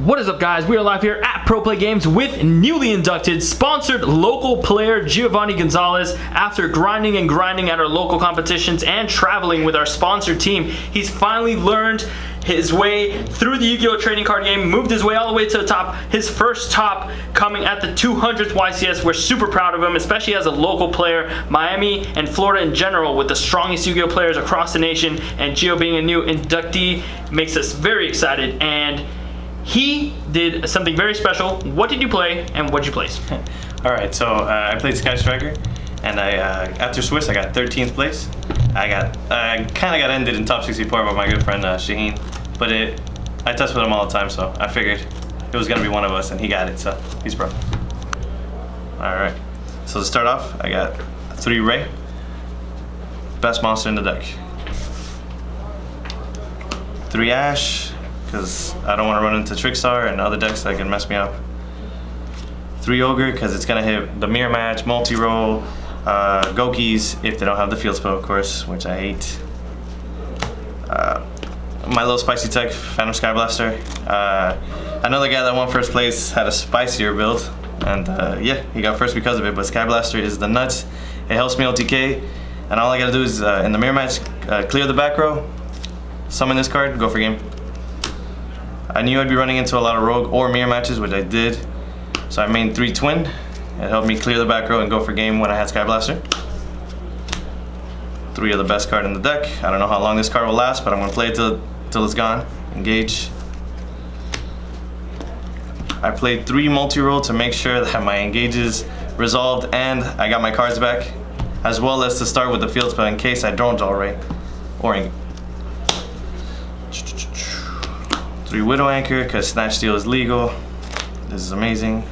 What is up, guys? We are live here at Pro Play Games with newly inducted, sponsored local player Giovanni Gonzalez. After grinding and grinding at our local competitions and traveling with our sponsored team, he's finally learned his way through the YuGiOh trading card game, moved his way all the way to the top. His first top coming at the 200th YCS. We're super proud of him, especially as a local player. Miami and Florida in general with the strongest YuGiOh players across the nation, and Gio being a new inductee makes us very excited. And he did something very special. What did you play and what did you place? Alright, so I played Sky Striker, and after Swiss I got 13th place. I kind of got ended in top 64 by my good friend Shaheen, but I test with him all the time, so I figured it was going to be one of us, and he got it, so he's pro. Alright, so to start off, I got 3 Ray, best monster in the deck. 3 Ash, because I don't want to run into Trickstar and other decks that can mess me up. 3 Ogre, because it's going to hit the mirror match, multi-roll, Gokis, if they don't have the field spell, of course, which I hate. My little spicy tech, Phantom Sky Blaster. Another guy that won first place had a spicier build, and yeah, he got first because of it, but Sky Blaster is the nuts. It helps me OTK, and all I gotta do is, in the mirror match, clear the back row, summon this card, go for game. I knew I'd be running into a lot of rogue or mirror matches, which I did, so I made 3 twin. It helped me clear the back row and go for game when I had Sky Blaster. 3 of the best card in the deck. I don't know how long this card will last, but I'm gonna play it till it's gone. Engage. I played 3 multi-roll to make sure that my engages resolved and I got my cards back, as well as to start with the field spell in case I don't draw Ray or engage. 3 Widow Anchor, because Snatch Steal is legal. This is amazing.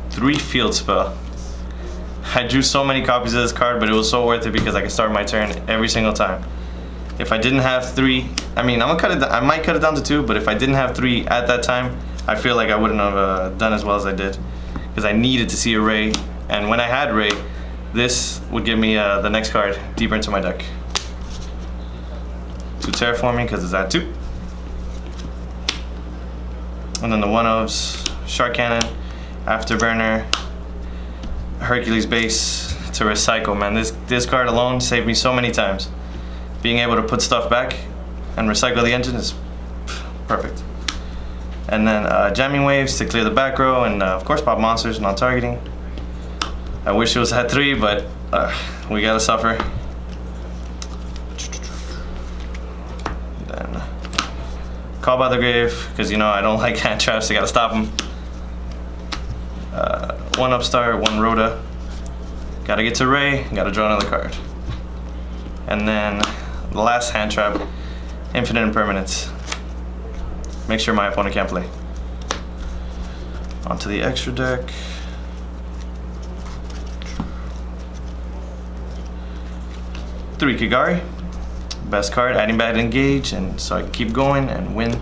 3 Field Spell. I drew so many copies of this card, but it was so worth it because I could start my turn every single time. If I didn't have 3, I mean, I might cut it down to 2, but if I didn't have 3 at that time, I feel like I wouldn't have done as well as I did, because I needed to see a Ray, and when I had Ray, this would give me the next card deeper into my deck. 2 Terraforming, because it's at 2. And then the 1-ofs, Shark Cannon, Afterburner, Hercules Base to recycle. Man, this card alone saved me so many times. Being able to put stuff back and recycle the engine is perfect. And then Jamming Waves to clear the back row, and of course pop monsters, non-targeting. I wish it was at 3, but we gotta suffer. Then Call by the Grave, because you know I don't like hand traps, so I gotta stop them. 1 Upstart, 1 Rhoda. Gotta get to Ray, gotta draw another card. And then the last hand trap, Infinite Impermanence. Make sure my opponent can't play. Onto the extra deck. Three Kigari. Best card, adding bad engage, and so I can keep going and win.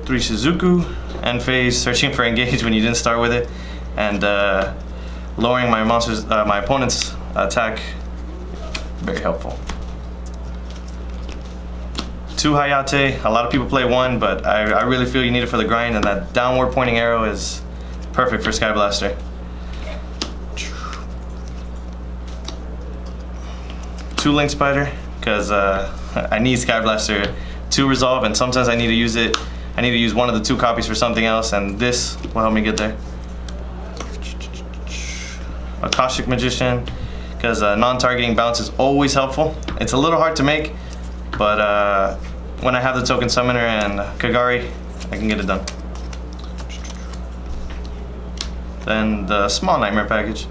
3 Shizuku. End phase, searching for engage when you didn't start with it, and lowering my my opponent's attack, very helpful. 2 Hayate. A lot of people play 1, but I really feel you need it for the grind, and that downward pointing arrow is perfect for Sky Blaster. 2 Link Spider, because I need Sky Blaster to resolve, and sometimes I need to use it. I need to use 1 of the 2 copies for something else, and this will help me get there. Akashic Magician, because non-targeting bounce is always helpful. It's a little hard to make, but when I have the Token Summoner and Kigari, I can get it done. Then the small Nightmare package.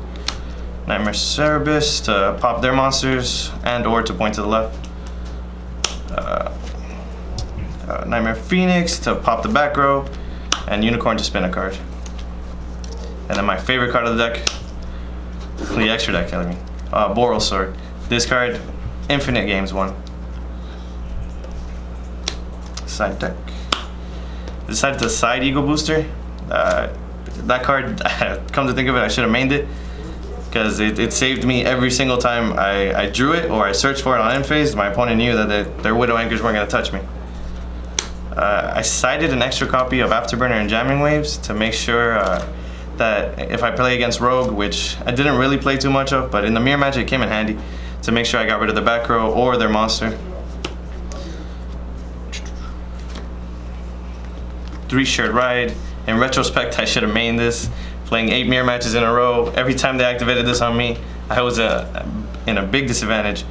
Nightmare Cerebus to pop their monsters and or to point to the left. Nightmare Phoenix to pop the back row, and Unicorn to spin a card. And then my favorite card of the deck, the extra deck, I mean, Boral Sword. This card, infinite games won. Side deck. Decided to side Ego Booster. That card, come to think of it, I should have mained it, because it saved me every single time I drew it or I searched for it on end phase. My opponent knew that their Widow Anchors weren't going to touch me. I sided an extra copy of Afterburner and Jamming Waves to make sure that if I play against Rogue, which I didn't really play too much of, but in the mirror match it came in handy to make sure I got rid of the back row or their monster. 3 Shared Ride. In retrospect, I should have mained this. Playing 8 mirror matches in a row, every time they activated this on me, I was in a big disadvantage.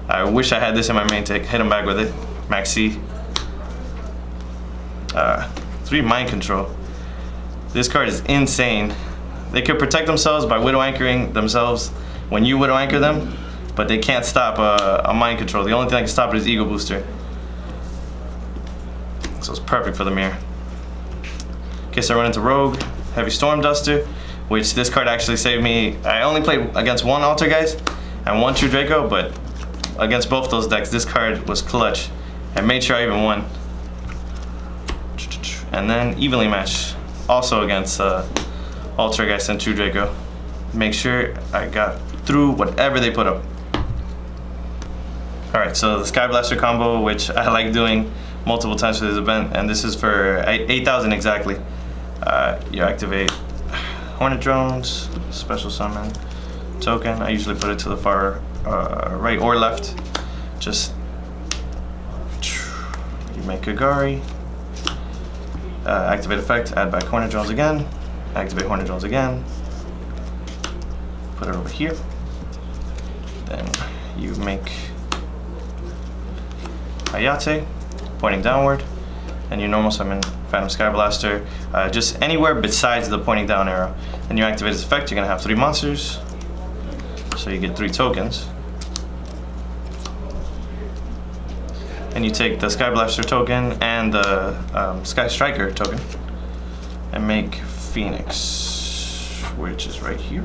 I wish I had this in my main to hit him back with it. Max C. 3 Mind Control. This card is insane. They could protect themselves by Widow Anchoring themselves when you Widow Anchor them, but they can't stop a Mind Control. The only thing that can stop it is Ego Booster. So it's perfect for the mirror. In case I run into Rogue, Heavy Storm Duster, which this card actually saved me. I only played against 1 Altergeist and 1 True Draco, but against both those decks, this card was clutch. I made sure I even won. And then Evenly Match, also against Altergeist and True Draco. Make sure I got through whatever they put up. Alright, so the Sky Blaster combo, which I like doing multiple times for this event, and this is for 8,000 exactly. You activate Hornet Drones, Special Summon, Token. I usually put it to the far right or left. Just you make Kagari. Activate effect, add back Hornet Drones again, activate Hornet Drones again, put it over here, then you make Hayate, pointing downward, and you normal summon Phantom Sky Blaster, just anywhere besides the pointing down arrow. Then you activate its effect, you're going to have 3 monsters, so you get 3 tokens. And you take the Sky Blaster token and the Sky Striker token and make Phoenix, which is right here.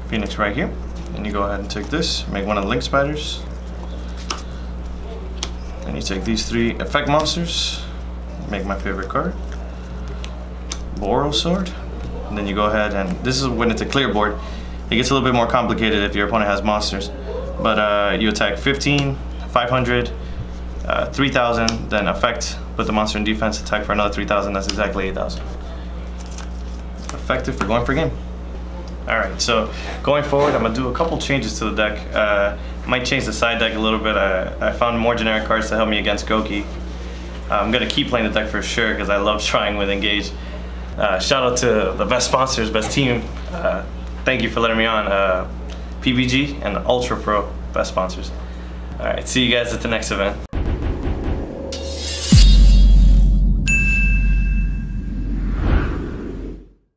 Phoenix right here. And you go ahead and take this, make one of the Link Spiders. And you take these 3 effect monsters, make my favorite card, Boro Sword. And then you go ahead and, this is when it's a clear board. It gets a little bit more complicated if your opponent has monsters. But you attack 15, 500, 3,000, then effect, put the monster in defense, attack for another 3,000, that's exactly 8,000. Effective for going for game. Alright, so going forward, I'm going to do a couple changes to the deck. Might change the side deck a little bit. I found more generic cards to help me against Goki. I'm going to keep playing the deck for sure because I love trying with Engage. Shout out to the best sponsors, best team. Thank you for letting me on. PBG and Ultra Pro, best sponsors. Alright, see you guys at the next event.